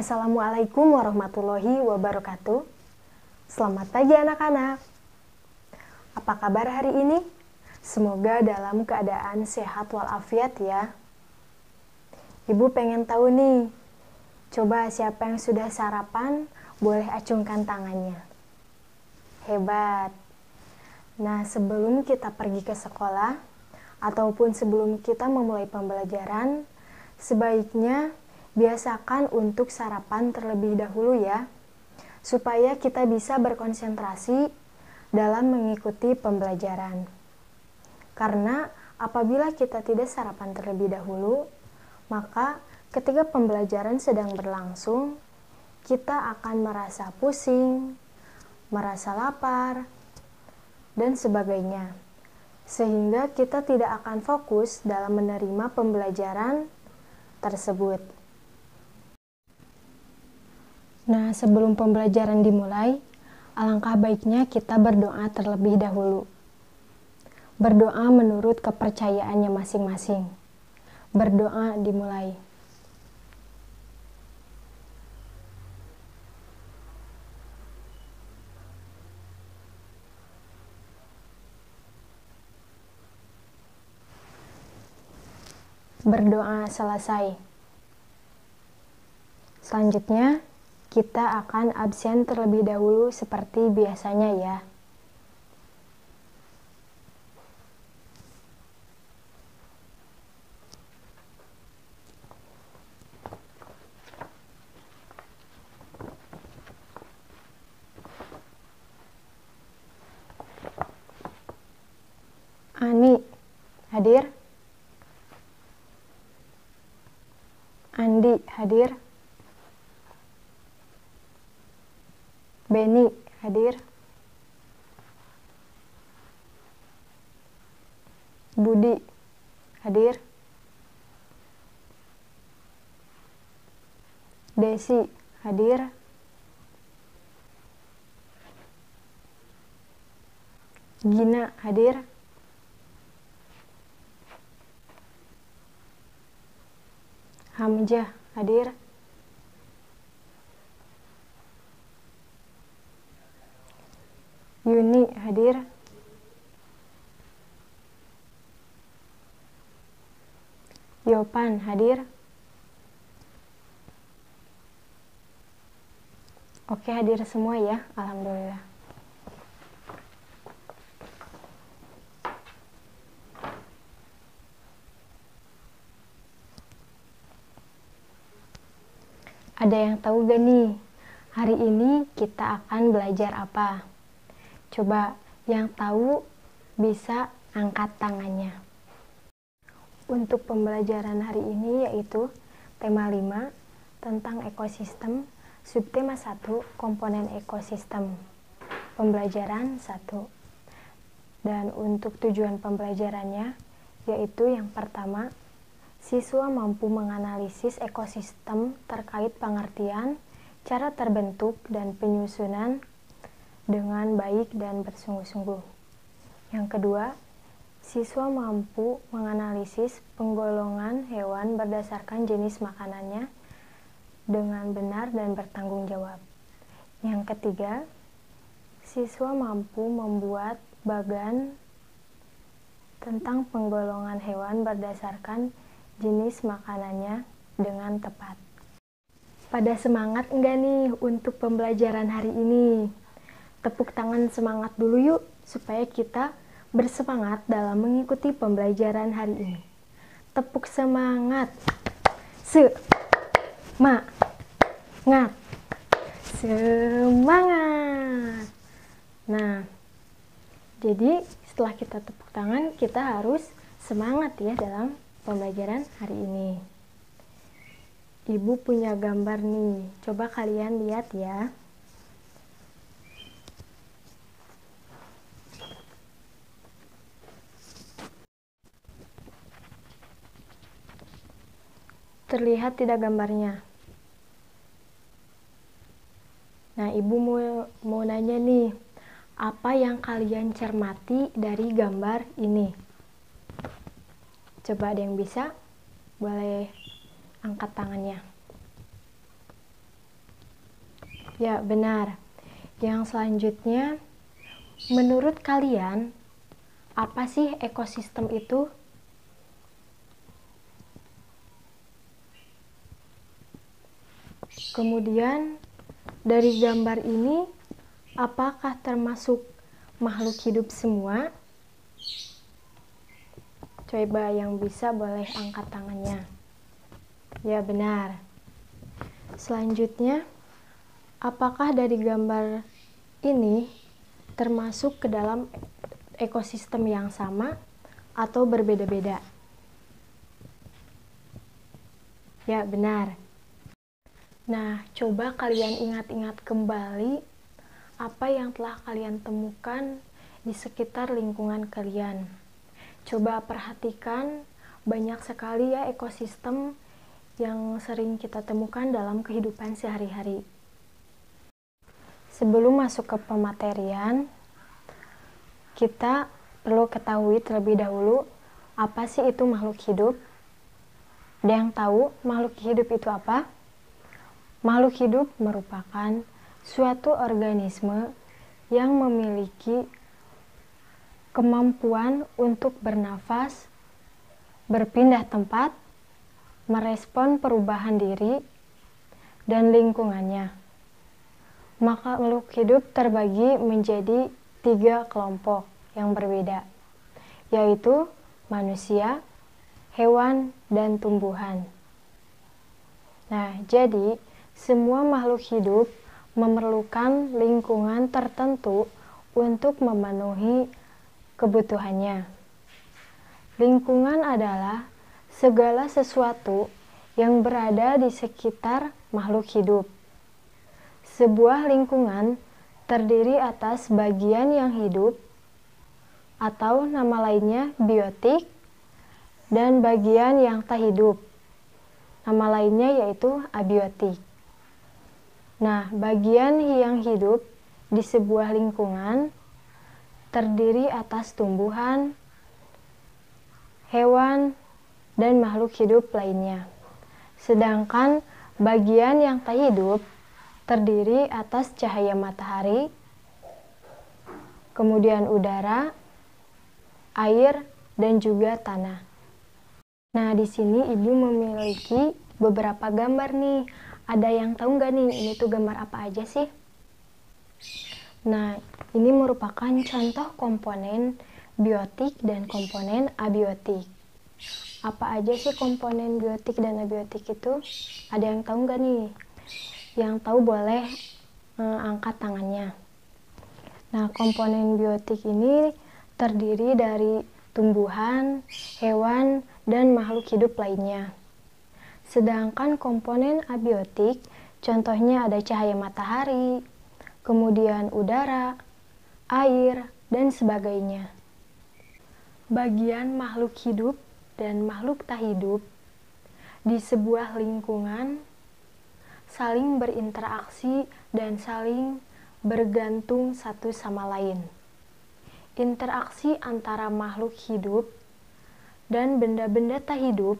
Assalamualaikum warahmatullahi wabarakatuh. Selamat pagi anak-anak. Apa kabar hari ini? Semoga dalam keadaan sehat walafiat ya. Ibu pengen tahu nih, coba siapa yang sudah sarapan, boleh acungkan tangannya. Hebat. Nah, sebelum kita pergi ke sekolah, ataupun sebelum kita memulai pembelajaran, sebaiknya biasakan untuk sarapan terlebih dahulu ya, supaya kita bisa berkonsentrasi dalam mengikuti pembelajaran. Karena apabila kita tidak sarapan terlebih dahulu, maka ketika pembelajaran sedang berlangsung, kita akan merasa pusing, merasa lapar, dan sebagainya. Sehingga kita tidak akan fokus dalam menerima pembelajaran tersebut. Nah, sebelum pembelajaran dimulai, alangkah baiknya kita berdoa terlebih dahulu. Berdoa menurut kepercayaannya masing-masing. Berdoa dimulai. Berdoa selesai. Selanjutnya, kita akan absen terlebih dahulu seperti biasanya ya. Ani, hadir? Andi, hadir? Beni, hadir? Budi, hadir? Desi, hadir? Gina, hadir? Hamzah, hadir? Yuni, hadir? Yopan, hadir? Oke, hadir semua ya, alhamdulillah. Ada yang tahu gak nih, hari ini kita akan belajar apa? Coba yang tahu bisa angkat tangannya. Untuk pembelajaran hari ini yaitu tema 5 tentang ekosistem, subtema 1 komponen ekosistem. Pembelajaran 1. Dan untuk tujuan pembelajarannya yaitu yang pertama, siswa mampu menganalisis ekosistem terkait pengertian, cara terbentuk, dan penyusunan dengan baik dan bersungguh-sungguh. Yang kedua, siswa mampu menganalisis penggolongan hewan berdasarkan jenis makanannya dengan benar dan bertanggung jawab. Yang ketiga, siswa mampu membuat bagan tentang penggolongan hewan berdasarkan jenis makanannya dengan tepat. Pada semangat enggak nih untuk pembelajaran hari ini? Tepuk tangan semangat dulu yuk, supaya kita bersemangat dalam mengikuti pembelajaran hari ini. Tepuk semangat. Semangat. Semangat. Nah, jadi setelah kita tepuk tangan, kita harus semangat ya dalam pembelajaran hari ini. Ibu punya gambar nih, coba kalian lihat ya. Terlihat tidak gambarnya? Nah, ibu mau nanya nih, apa yang kalian cermati dari gambar ini? Coba ada yang bisa? Boleh angkat tangannya. Ya, benar. Yang selanjutnya, menurut kalian, apa sih ekosistem itu? Kemudian, dari gambar ini, apakah termasuk makhluk hidup semua? Coba yang bisa boleh angkat tangannya. Ya, benar. Selanjutnya, apakah dari gambar ini termasuk ke dalam ekosistem yang sama atau berbeda-beda? Ya, benar. Nah, coba kalian ingat-ingat kembali apa yang telah kalian temukan di sekitar lingkungan kalian. Coba perhatikan, banyak sekali ya ekosistem yang sering kita temukan dalam kehidupan sehari-hari. Sebelum masuk ke pematerian, kita perlu ketahui terlebih dahulu apa sih itu makhluk hidup. Ada yang tahu makhluk hidup itu apa? Makhluk hidup merupakan suatu organisme yang memiliki kemampuan untuk bernafas, berpindah tempat, merespon perubahan diri, dan lingkungannya. Makhluk hidup terbagi menjadi 3 kelompok yang berbeda, yaitu manusia, hewan, dan tumbuhan. Nah, jadi semua makhluk hidup memerlukan lingkungan tertentu untuk memenuhi kebutuhannya. Lingkungan adalah segala sesuatu yang berada di sekitar makhluk hidup. Sebuah lingkungan terdiri atas bagian yang hidup, atau nama lainnya biotik, dan bagian yang tak hidup. Nama lainnya yaitu abiotik. Nah, bagian yang hidup di sebuah lingkungan terdiri atas tumbuhan, hewan, dan makhluk hidup lainnya. Sedangkan bagian yang tak hidup terdiri atas cahaya matahari, kemudian udara, air, dan juga tanah. Nah, di sini Ibu memiliki beberapa gambar nih. Ada yang tahu nggak nih, ini tuh gambar apa aja sih? Nah, ini merupakan contoh komponen biotik dan komponen abiotik. Apa aja sih komponen biotik dan abiotik itu? Ada yang tahu nggak nih? Yang tahu boleh angkat tangannya. Nah, komponen biotik ini terdiri dari tumbuhan, hewan, dan makhluk hidup lainnya. Sedangkan komponen abiotik, contohnya ada cahaya matahari, kemudian udara, air, dan sebagainya. Bagian makhluk hidup dan makhluk tak hidup di sebuah lingkungan saling berinteraksi dan saling bergantung satu sama lain. Interaksi antara makhluk hidup dan benda-benda tak hidup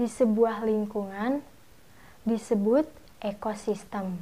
di sebuah lingkungan disebut ekosistem.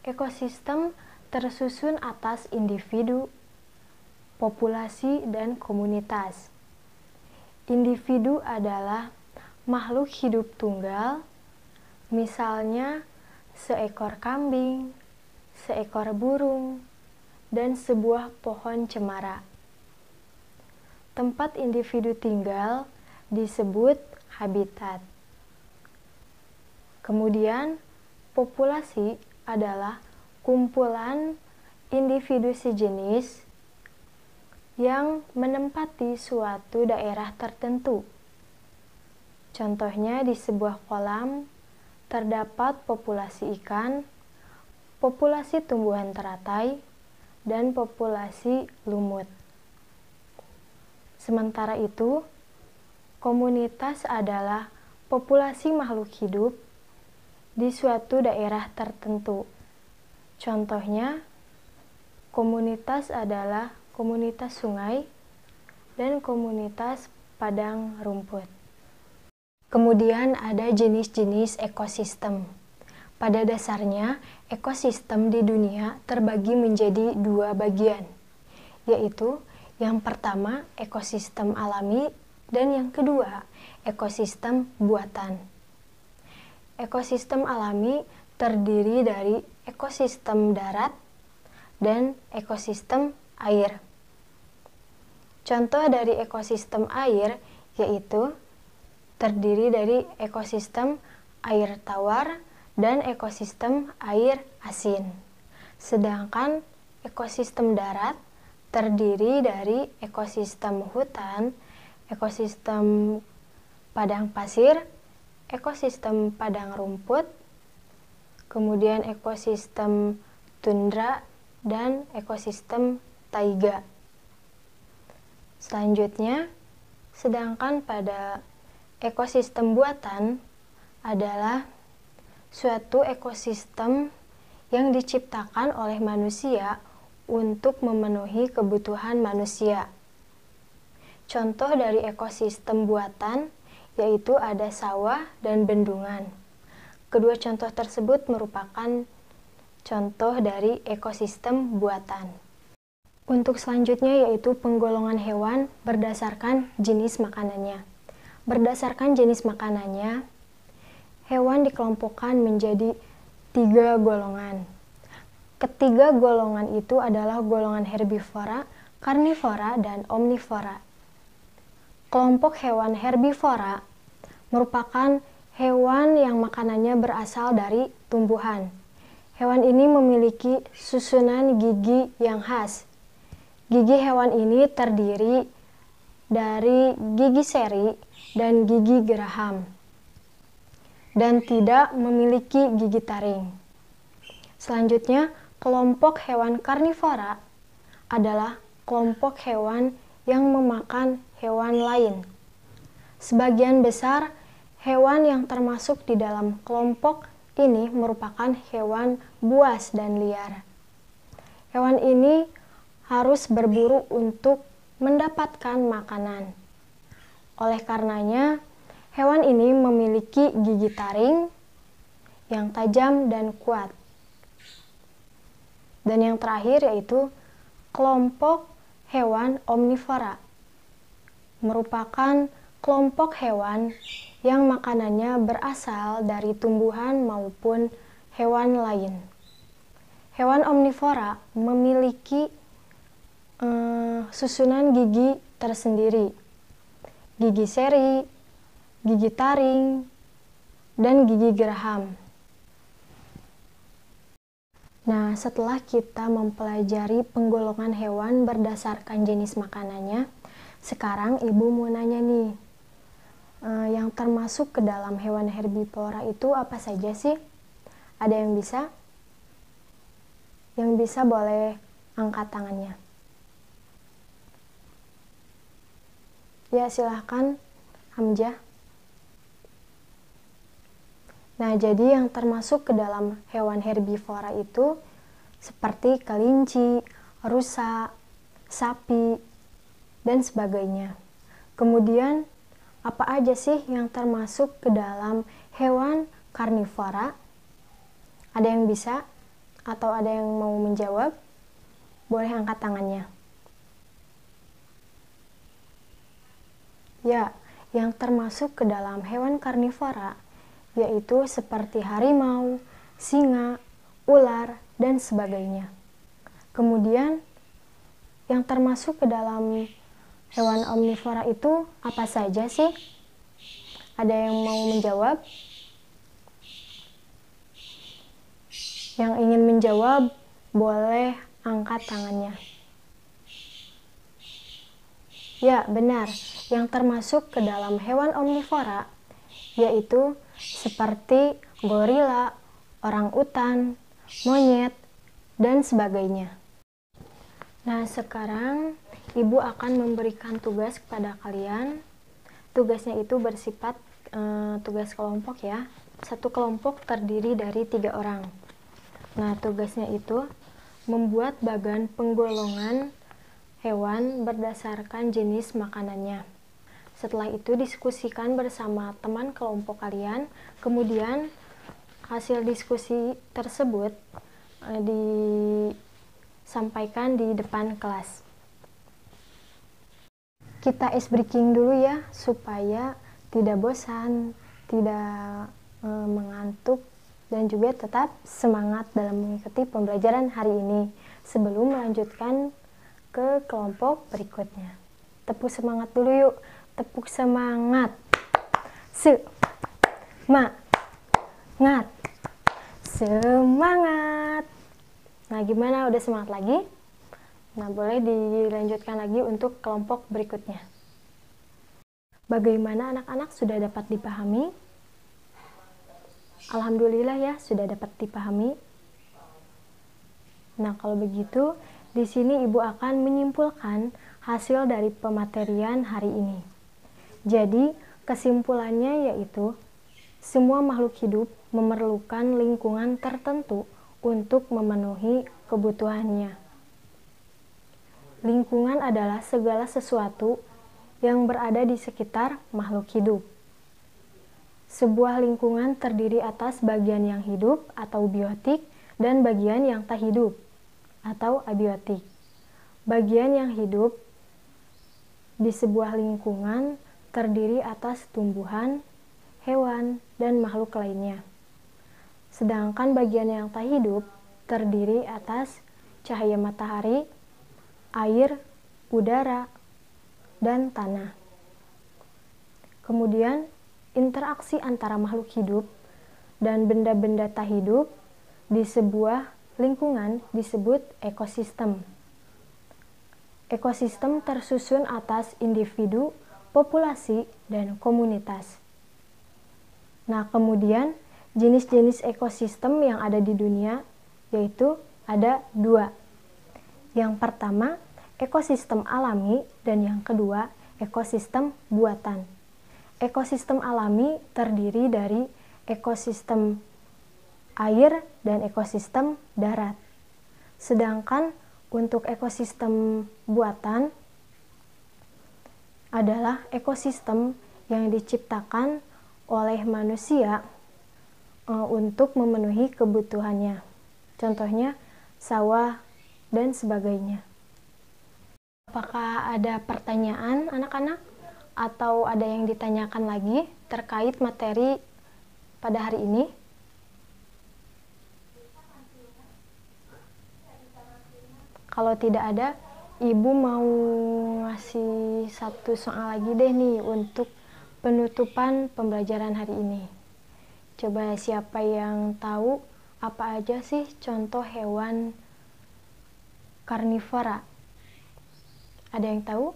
Ekosistem tersusun atas individu, populasi, dan komunitas. Individu adalah makhluk hidup tunggal, misalnya seekor kambing, seekor burung, dan sebuah pohon cemara. Tempat individu tinggal disebut habitat. Kemudian, populasi adalah kumpulan individu sejenis yang menempati suatu daerah tertentu. Contohnya di sebuah kolam terdapat populasi ikan, populasi tumbuhan teratai, dan populasi lumut. Sementara itu, komunitas adalah populasi makhluk hidup di suatu daerah tertentu. Contohnya, komunitas adalah komunitas sungai dan komunitas padang rumput. Kemudian ada jenis-jenis ekosistem. Pada dasarnya, ekosistem di dunia terbagi menjadi dua bagian, yaitu yang pertama ekosistem alami dan yang kedua ekosistem buatan. Ekosistem alami terdiri dari ekosistem darat dan ekosistem air. Contoh dari ekosistem air yaitu terdiri dari ekosistem air tawar dan ekosistem air asin. Sedangkan ekosistem darat terdiri dari ekosistem hutan, ekosistem padang pasir, ekosistem padang rumput, kemudian ekosistem tundra, dan ekosistem taiga. Selanjutnya, sedangkan pada ekosistem buatan adalah suatu ekosistem yang diciptakan oleh manusia untuk memenuhi kebutuhan manusia. Contoh dari ekosistem buatan yaitu ada sawah dan bendungan. Kedua contoh tersebut merupakan contoh dari ekosistem buatan. Untuk selanjutnya yaitu penggolongan hewan berdasarkan jenis makanannya. Berdasarkan jenis makanannya, hewan dikelompokkan menjadi 3 golongan. Ketiga golongan itu adalah golongan herbivora, karnivora, dan omnivora. Kelompok hewan herbivora merupakan hewan yang makanannya berasal dari tumbuhan. Hewan ini memiliki susunan gigi yang khas. Gigi hewan ini terdiri dari gigi seri dan gigi geraham, dan tidak memiliki gigi taring. Selanjutnya, kelompok hewan karnivora adalah kelompok hewan yang memakan hewan lain. Sebagian besar hewan yang termasuk di dalam kelompok ini merupakan hewan buas dan liar. Hewan ini harus berburu untuk mendapatkan makanan. Oleh karenanya, hewan ini memiliki gigi taring yang tajam dan kuat. Dan yang terakhir yaitu kelompok hewan omnivora. Merupakan kelompok hewan yang makanannya berasal dari tumbuhan maupun hewan lain. Hewan omnivora memiliki susunan gigi tersendiri. Gigi seri, gigi taring, dan gigi geraham. Nah, setelah kita mempelajari penggolongan hewan berdasarkan jenis makanannya, sekarang ibu mau nanya nih, yang termasuk ke dalam hewan herbivora itu apa saja sih? Ada yang bisa? Yang bisa boleh angkat tangannya. Ya, silahkan Hamzah. Nah, jadi yang termasuk ke dalam hewan herbivora itu seperti kelinci, rusa, sapi, dan sebagainya. Kemudian, apa aja sih yang termasuk ke dalam hewan karnivora? Ada yang bisa? Atau ada yang mau menjawab? Boleh angkat tangannya. Ya, yang termasuk ke dalam hewan karnivora yaitu seperti harimau, singa, ular, dan sebagainya. Kemudian, yang termasuk ke dalam hewan omnivora itu apa saja sih? Ada yang mau menjawab? Yang ingin menjawab, boleh angkat tangannya. Ya, benar. Yang termasuk ke dalam hewan omnivora yaitu seperti gorila, orangutan, monyet, dan sebagainya. Nah, sekarang ibu akan memberikan tugas kepada kalian. Tugasnya itu bersifat tugas kelompok ya. Satu kelompok terdiri dari 3 orang. Nah, tugasnya itu membuat bagan penggolongan hewan berdasarkan jenis makanannya. Setelah itu diskusikan bersama teman kelompok kalian, kemudian hasil diskusi tersebut disampaikan di depan kelas. Kita ice breaking dulu ya, supaya tidak bosan, tidak mengantuk, dan juga tetap semangat dalam mengikuti pembelajaran hari ini sebelum melanjutkan ke kelompok berikutnya. Tepuk semangat dulu yuk, tepuk semangat. Semangat. Semangat. Nah, gimana? Udah semangat lagi? Nah, boleh dilanjutkan lagi untuk kelompok berikutnya. Bagaimana anak-anak, sudah dapat dipahami? Alhamdulillah ya, sudah dapat dipahami. Nah, kalau begitu, di sini Ibu akan menyimpulkan hasil dari pematerian hari ini. Jadi, kesimpulannya yaitu, semua makhluk hidup memerlukan lingkungan tertentu untuk memenuhi kebutuhannya. Lingkungan adalah segala sesuatu yang berada di sekitar makhluk hidup. Sebuah lingkungan terdiri atas bagian yang hidup atau biotik dan bagian yang tak hidup atau abiotik. Bagian yang hidup di sebuah lingkungan terdiri atas tumbuhan, hewan, dan makhluk lainnya. Sedangkan bagian yang tak hidup terdiri atas cahaya matahari, air, udara, dan tanah. Kemudian, interaksi antara makhluk hidup dan benda-benda tak hidup di sebuah lingkungan disebut ekosistem. Ekosistem tersusun atas individu, populasi, dan komunitas. Nah, kemudian jenis-jenis ekosistem yang ada di dunia yaitu ada 2. Yang pertama, ekosistem alami, dan yang kedua, ekosistem buatan. Ekosistem alami terdiri dari ekosistem air dan ekosistem darat. Sedangkan untuk ekosistem buatan adalah ekosistem yang diciptakan oleh manusia untuk memenuhi kebutuhannya. Contohnya sawah dan sebagainya. Apakah ada pertanyaan anak-anak? Atau ada yang ditanyakan lagi terkait materi pada hari ini? Kalau tidak ada, Ibu mau ngasih satu soal lagi deh nih untuk penutupan pembelajaran hari ini. Coba siapa yang tahu apa aja sih contoh hewan karnivora? Ada yang tahu?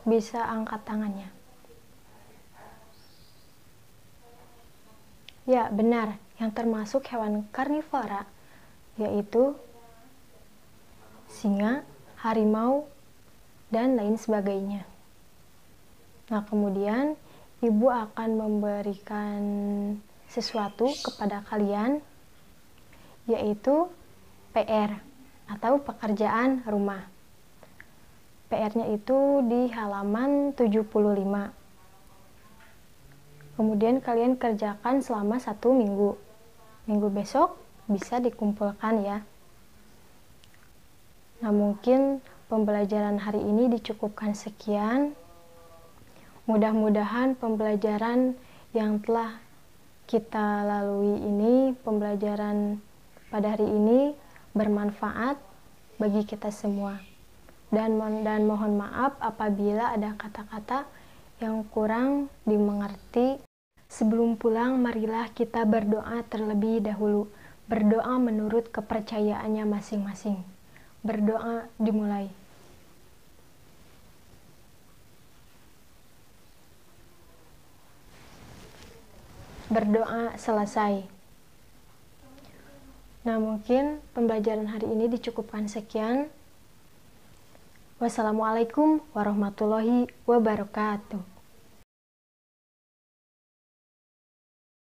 Bisa angkat tangannya. Ya, benar. Yang termasuk hewan karnivora yaitu singa, harimau, dan lain sebagainya. Nah, kemudian Ibu akan memberikan sesuatu kepada kalian, yaitu PR atau pekerjaan rumah. PR-nya itu di halaman 75. Kemudian kalian kerjakan selama 1 minggu. Minggu besok bisa dikumpulkan ya. Nah, mungkin pembelajaran hari ini dicukupkan sekian. Mudah-mudahan pembelajaran yang telah kita lalui ini, pembelajaran pada hari ini bermanfaat bagi kita semua. Dan mohon maaf apabila ada kata-kata yang kurang dimengerti. Sebelum pulang, marilah kita berdoa terlebih dahulu. Berdoa menurut kepercayaannya masing-masing. Berdoa dimulai. Berdoa selesai. Nah, mungkin pembelajaran hari ini dicukupkan sekian. Wassalamualaikum warahmatullahi wabarakatuh.